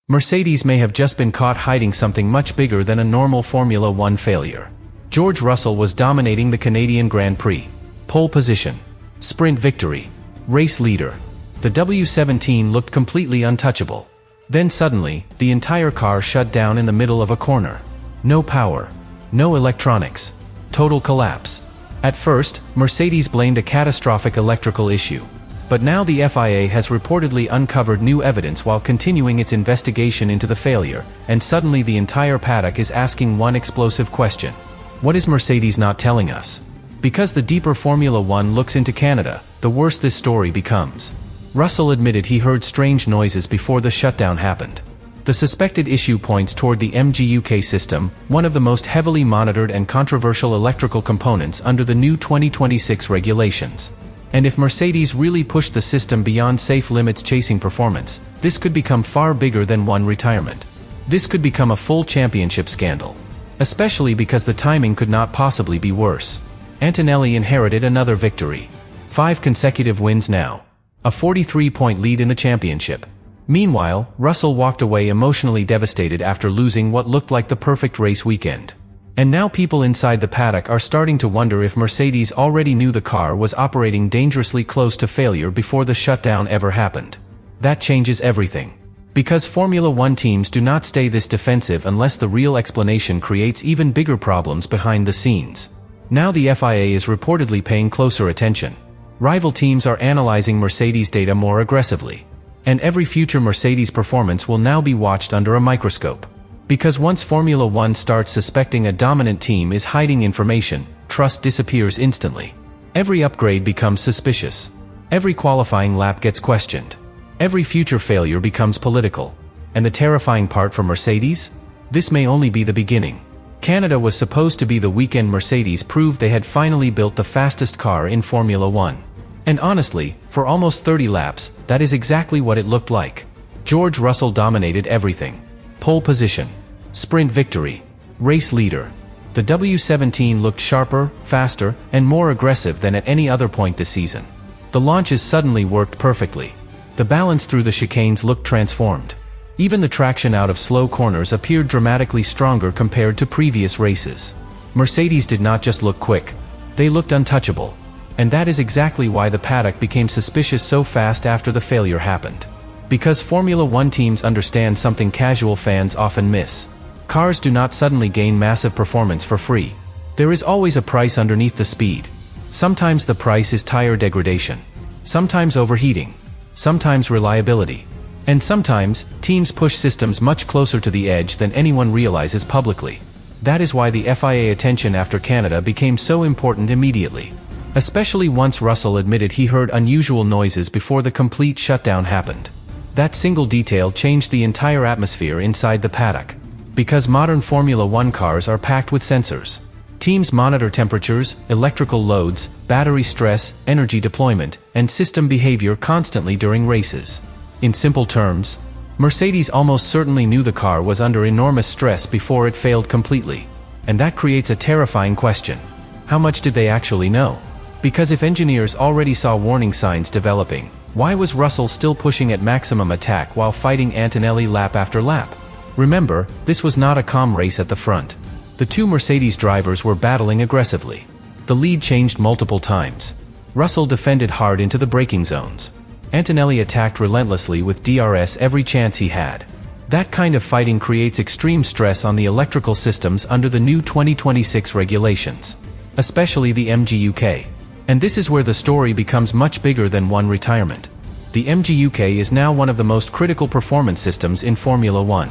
Mercedes may have just been caught hiding something much bigger than a normal Formula One failure. George Russell was dominating the Canadian Grand Prix. Pole position, sprint victory, race leader. The W17 looked completely untouchable. Then suddenly, the entire car shut down in the middle of a corner. No power, no electronics, total collapse. At first, Mercedes blamed a catastrophic electrical issue. But now the FIA has reportedly uncovered new evidence while continuing its investigation into the failure, and suddenly the entire paddock is asking one explosive question. What is Mercedes not telling us? Because the deeper Formula One looks into Canada, the worse this story becomes. Russell admitted he heard strange noises before the shutdown happened. The suspected issue points toward the MGUK system, one of the most heavily monitored and controversial electrical components under the new 2026 regulations. And if Mercedes really pushed the system beyond safe limits chasing performance, this could become far bigger than one retirement. This could become a full championship scandal. Especially because the timing could not possibly be worse. Antonelli inherited another victory. 5 consecutive wins now. A 43-point lead in the championship. Meanwhile, Russell walked away emotionally devastated after losing what looked like the perfect race weekend. And now people inside the paddock are starting to wonder if Mercedes already knew the car was operating dangerously close to failure before the shutdown ever happened. That changes everything. Because Formula One teams do not stay this defensive unless the real explanation creates even bigger problems behind the scenes. Now the FIA is reportedly paying closer attention. Rival teams are analyzing Mercedes data more aggressively. And every future Mercedes performance will now be watched under a microscope. Because once Formula One starts suspecting a dominant team is hiding information, trust disappears instantly. Every upgrade becomes suspicious. Every qualifying lap gets questioned. Every future failure becomes political. And the terrifying part for Mercedes? This may only be the beginning. Canada was supposed to be the weekend Mercedes proved they had finally built the fastest car in Formula One. And honestly, for almost 30 laps, that is exactly what it looked like. George Russell dominated everything. Pole position, sprint victory, race leader. The W17 looked sharper, faster, and more aggressive than at any other point this season. The launches suddenly worked perfectly. The balance through the chicanes looked transformed. Even the traction out of slow corners appeared dramatically stronger compared to previous races. Mercedes did not just look quick. They looked untouchable. And that is exactly why the paddock became suspicious so fast after the failure happened. Because Formula One teams understand something casual fans often miss. Cars do not suddenly gain massive performance for free. There is always a price underneath the speed. Sometimes the price is tire degradation. Sometimes overheating. Sometimes reliability. And sometimes, teams push systems much closer to the edge than anyone realizes publicly. That is why the FIA attention after Canada became so important immediately. Especially once Russell admitted he heard unusual noises before the complete shutdown happened. That single detail changed the entire atmosphere inside the paddock. Because modern Formula One cars are packed with sensors. Teams monitor temperatures, electrical loads, battery stress, energy deployment, and system behavior constantly during races. In simple terms, Mercedes almost certainly knew the car was under enormous stress before it failed completely. And that creates a terrifying question. How much did they actually know? Because if engineers already saw warning signs developing, why was Russell still pushing at maximum attack while fighting Antonelli lap after lap? Remember, this was not a calm race at the front. The two Mercedes drivers were battling aggressively. The lead changed multiple times. Russell defended hard into the braking zones. Antonelli attacked relentlessly with DRS every chance he had. That kind of fighting creates extreme stress on the electrical systems under the new 2026 regulations. Especially the MGUK. And this is where the story becomes much bigger than one retirement. The MGUK is now one of the most critical performance systems in Formula One.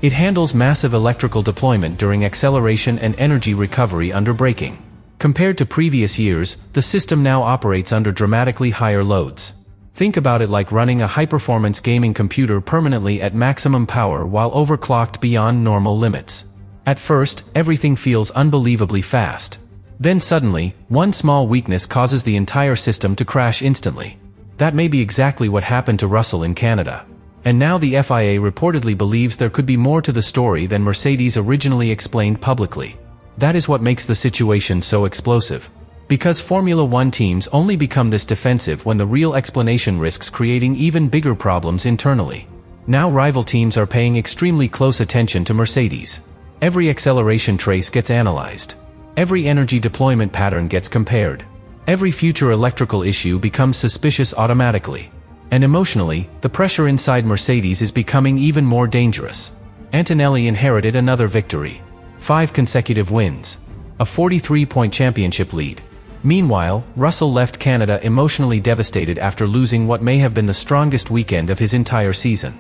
It handles massive electrical deployment during acceleration and energy recovery under braking. Compared to previous years, the system now operates under dramatically higher loads. Think about it like running a high-performance gaming computer permanently at maximum power while overclocked beyond normal limits. At first, everything feels unbelievably fast. Then suddenly, one small weakness causes the entire system to crash instantly. That may be exactly what happened to Russell in Canada. And now the FIA reportedly believes there could be more to the story than Mercedes originally explained publicly. That is what makes the situation so explosive. Because Formula One teams only become this defensive when the real explanation risks creating even bigger problems internally. Now rival teams are paying extremely close attention to Mercedes. Every acceleration trace gets analyzed. Every energy deployment pattern gets compared. Every future electrical issue becomes suspicious automatically. And emotionally, the pressure inside Mercedes is becoming even more dangerous. Antonelli inherited another victory. 5 consecutive wins. A 43-point championship lead. Meanwhile, Russell left Canada emotionally devastated after losing what may have been the strongest weekend of his entire season.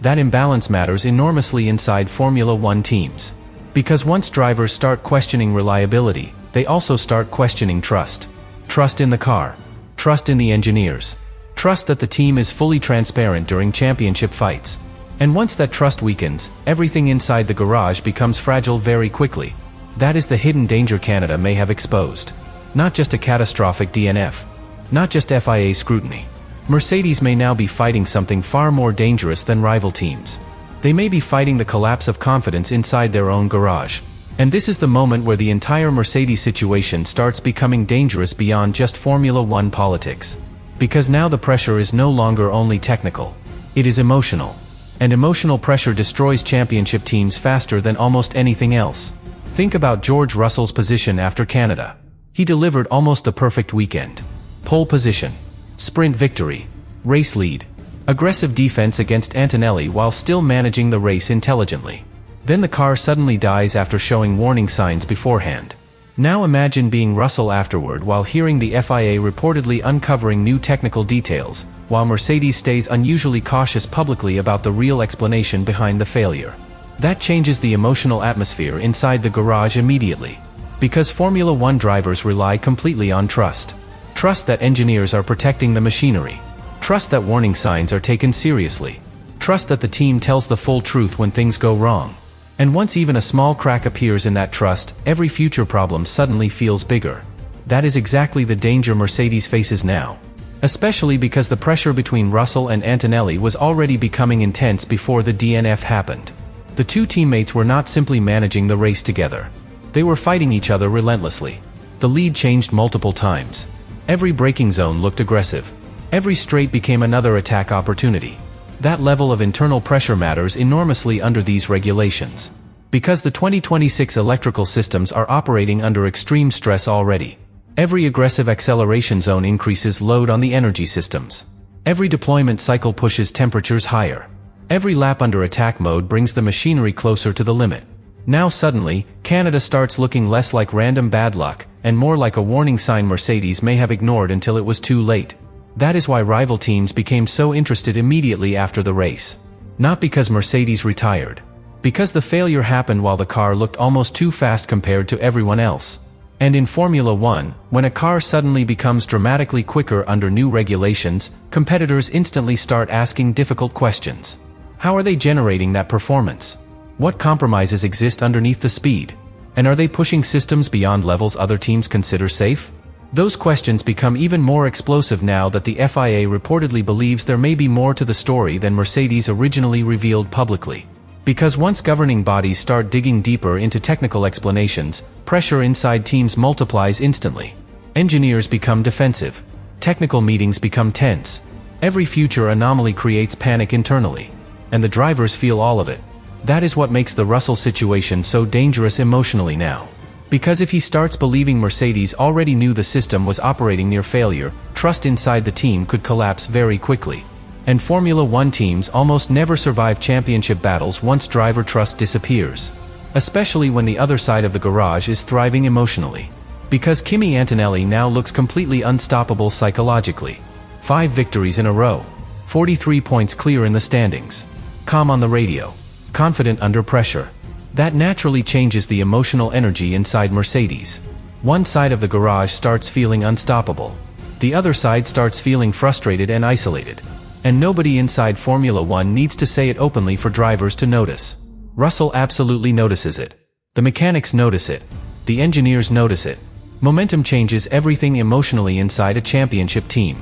That imbalance matters enormously inside Formula One teams. Because once drivers start questioning reliability, they also start questioning trust. Trust in the car. Trust in the engineers. Trust that the team is fully transparent during championship fights. And once that trust weakens, everything inside the garage becomes fragile very quickly. That is the hidden danger Canada may have exposed. Not just a catastrophic DNF. Not just FIA scrutiny. Mercedes may now be fighting something far more dangerous than rival teams. They may be fighting the collapse of confidence inside their own garage. And this is the moment where the entire Mercedes situation starts becoming dangerous beyond just Formula One politics. Because now the pressure is no longer only technical. It is emotional. And emotional pressure destroys championship teams faster than almost anything else. Think about George Russell's position after Canada. He delivered almost the perfect weekend. Pole position. Sprint victory. Race lead. Aggressive defense against Antonelli while still managing the race intelligently. Then the car suddenly dies after showing warning signs beforehand. Now imagine being Russell afterward while hearing the FIA reportedly uncovering new technical details, while Mercedes stays unusually cautious publicly about the real explanation behind the failure. That changes the emotional atmosphere inside the garage immediately. Because Formula One drivers rely completely on trust. Trust that engineers are protecting the machinery. Trust that warning signs are taken seriously. Trust that the team tells the full truth when things go wrong. And once even a small crack appears in that trust, every future problem suddenly feels bigger. That is exactly the danger Mercedes faces now. Especially because the pressure between Russell and Antonelli was already becoming intense before the DNF happened. The two teammates were not simply managing the race together. They were fighting each other relentlessly. The lead changed multiple times. Every braking zone looked aggressive. Every straight became another attack opportunity. That level of internal pressure matters enormously under these regulations. Because the 2026 electrical systems are operating under extreme stress already. Every aggressive acceleration zone increases load on the energy systems. Every deployment cycle pushes temperatures higher. Every lap under attack mode brings the machinery closer to the limit. Now suddenly, Canada starts looking less like random bad luck, and more like a warning sign Mercedes may have ignored until it was too late. That is why rival teams became so interested immediately after the race. Not because Mercedes retired. Because the failure happened while the car looked almost too fast compared to everyone else. And in Formula One, when a car suddenly becomes dramatically quicker under new regulations, competitors instantly start asking difficult questions. How are they generating that performance? What compromises exist underneath the speed? And are they pushing systems beyond levels other teams consider safe? Those questions become even more explosive now that the FIA reportedly believes there may be more to the story than Mercedes originally revealed publicly. Because once governing bodies start digging deeper into technical explanations, pressure inside teams multiplies instantly. Engineers become defensive. Technical meetings become tense. Every future anomaly creates panic internally. And the drivers feel all of it. That is what makes the Russell situation so dangerous emotionally now. Because if he starts believing Mercedes already knew the system was operating near failure, trust inside the team could collapse very quickly. And Formula One teams almost never survive championship battles once driver trust disappears. Especially when the other side of the garage is thriving emotionally. Because Kimi Antonelli now looks completely unstoppable psychologically. 5 victories in a row. 43 points clear in the standings. Calm on the radio. Confident under pressure. That naturally changes the emotional energy inside Mercedes. One side of the garage starts feeling unstoppable. The other side starts feeling frustrated and isolated. And nobody inside Formula One needs to say it openly for drivers to notice. Russell absolutely notices it. The mechanics notice it. The engineers notice it. Momentum changes everything emotionally inside a championship team.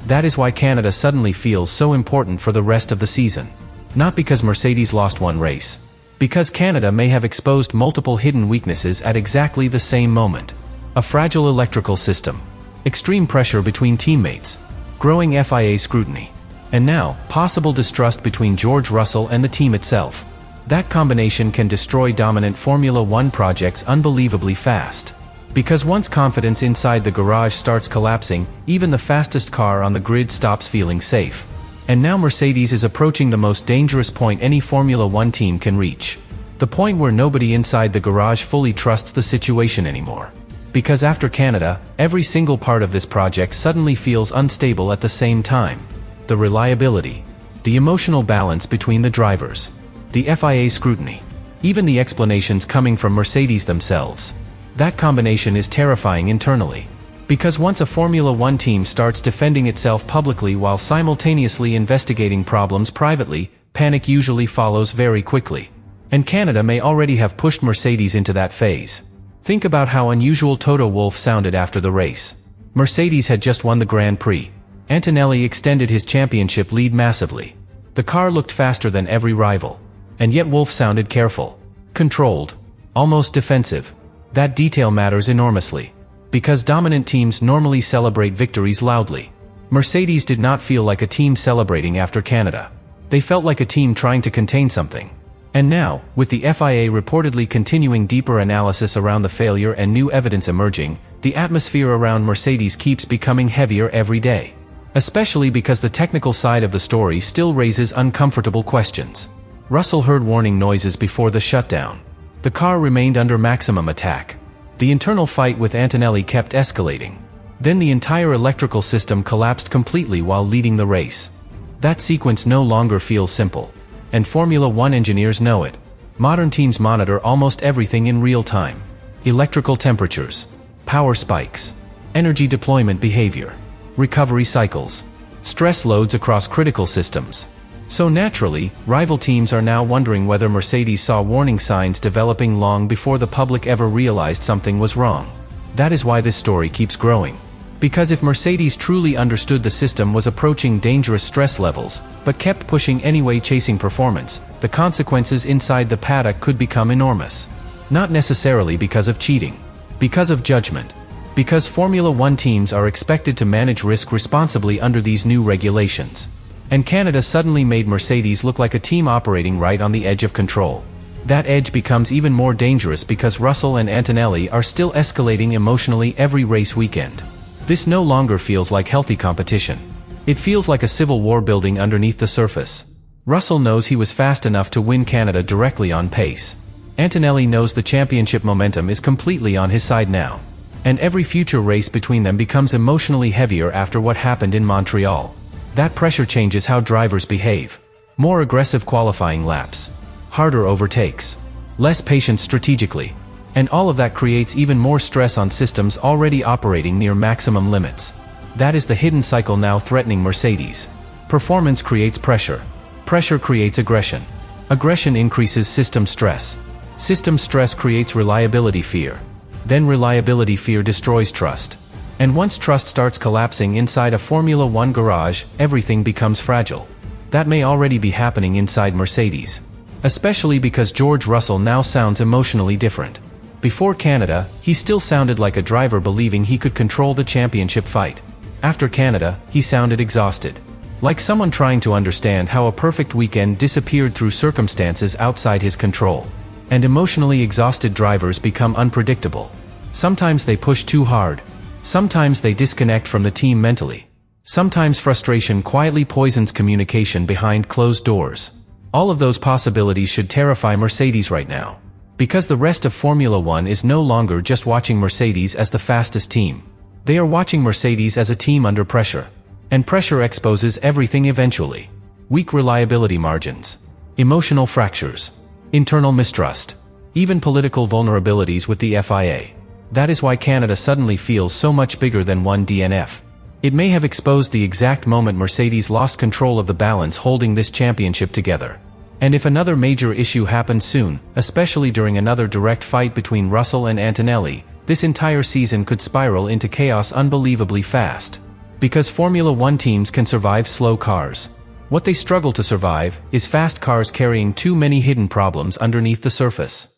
That is why Canada suddenly feels so important for the rest of the season. Not because Mercedes lost one race. Because Canada may have exposed multiple hidden weaknesses at exactly the same moment. A fragile electrical system. Extreme pressure between teammates. Growing FIA scrutiny. And now, possible distrust between George Russell and the team itself. That combination can destroy dominant Formula One projects unbelievably fast. Because once confidence inside the garage starts collapsing, even the fastest car on the grid stops feeling safe. And now Mercedes is approaching the most dangerous point any Formula One team can reach. The point where nobody inside the garage fully trusts the situation anymore. Because after Canada, every single part of this project suddenly feels unstable at the same time. The reliability, the emotional balance between the drivers, the FIA scrutiny, even the explanations coming from Mercedes themselves. That combination is terrifying internally. Because once a Formula One team starts defending itself publicly while simultaneously investigating problems privately, panic usually follows very quickly. And Canada may already have pushed Mercedes into that phase. Think about how unusual Toto Wolff sounded after the race. Mercedes had just won the Grand Prix. Antonelli extended his championship lead massively. The car looked faster than every rival. And yet Wolff sounded careful, controlled, almost defensive. That detail matters enormously. Because dominant teams normally celebrate victories loudly. Mercedes did not feel like a team celebrating after Canada. They felt like a team trying to contain something. And now, with the FIA reportedly continuing deeper analysis around the failure and new evidence emerging, the atmosphere around Mercedes keeps becoming heavier every day. Especially because the technical side of the story still raises uncomfortable questions. Russell heard warning noises before the shutdown. The car remained under maximum attack. The internal fight with Antonelli kept escalating. Then the entire electrical system collapsed completely while leading the race. That sequence no longer feels simple. And Formula One engineers know it. Modern teams monitor almost everything in real time. Electrical temperatures, power spikes, energy deployment behavior, recovery cycles, stress loads across critical systems. So naturally, rival teams are now wondering whether Mercedes saw warning signs developing long before the public ever realized something was wrong. That is why this story keeps growing. Because if Mercedes truly understood the system was approaching dangerous stress levels, but kept pushing anyway chasing performance, the consequences inside the paddock could become enormous. Not necessarily because of cheating. Because of judgment. Because Formula One teams are expected to manage risk responsibly under these new regulations. And Canada suddenly made Mercedes look like a team operating right on the edge of control. That edge becomes even more dangerous because Russell and Antonelli are still escalating emotionally every race weekend. This no longer feels like healthy competition. It feels like a civil war building underneath the surface. Russell knows he was fast enough to win Canada directly on pace. Antonelli knows the championship momentum is completely on his side now. And every future race between them becomes emotionally heavier after what happened in Montreal. That pressure changes how drivers behave. More aggressive qualifying laps. Harder overtakes. Less patience strategically. And all of that creates even more stress on systems already operating near maximum limits. That is the hidden cycle now threatening Mercedes. Performance creates pressure. Pressure creates aggression. Aggression increases system stress. System stress creates reliability fear. Then reliability fear destroys trust. And once trust starts collapsing inside a Formula One garage, everything becomes fragile. That may already be happening inside Mercedes. Especially because George Russell now sounds emotionally different. Before Canada, he still sounded like a driver believing he could control the championship fight. After Canada, he sounded exhausted. Like someone trying to understand how a perfect weekend disappeared through circumstances outside his control. And emotionally exhausted drivers become unpredictable. Sometimes they push too hard. Sometimes they disconnect from the team mentally. Sometimes frustration quietly poisons communication behind closed doors. All of those possibilities should terrify Mercedes right now. Because the rest of Formula One is no longer just watching Mercedes as the fastest team. They are watching Mercedes as a team under pressure. And pressure exposes everything eventually. Weak reliability margins. Emotional fractures. Internal mistrust. Even political vulnerabilities with the FIA. That is why Canada suddenly feels so much bigger than one DNF. It may have exposed the exact moment Mercedes lost control of the balance holding this championship together. And if another major issue happens soon, especially during another direct fight between Russell and Antonelli, this entire season could spiral into chaos unbelievably fast. Because Formula One teams can survive slow cars. What they struggle to survive is fast cars carrying too many hidden problems underneath the surface.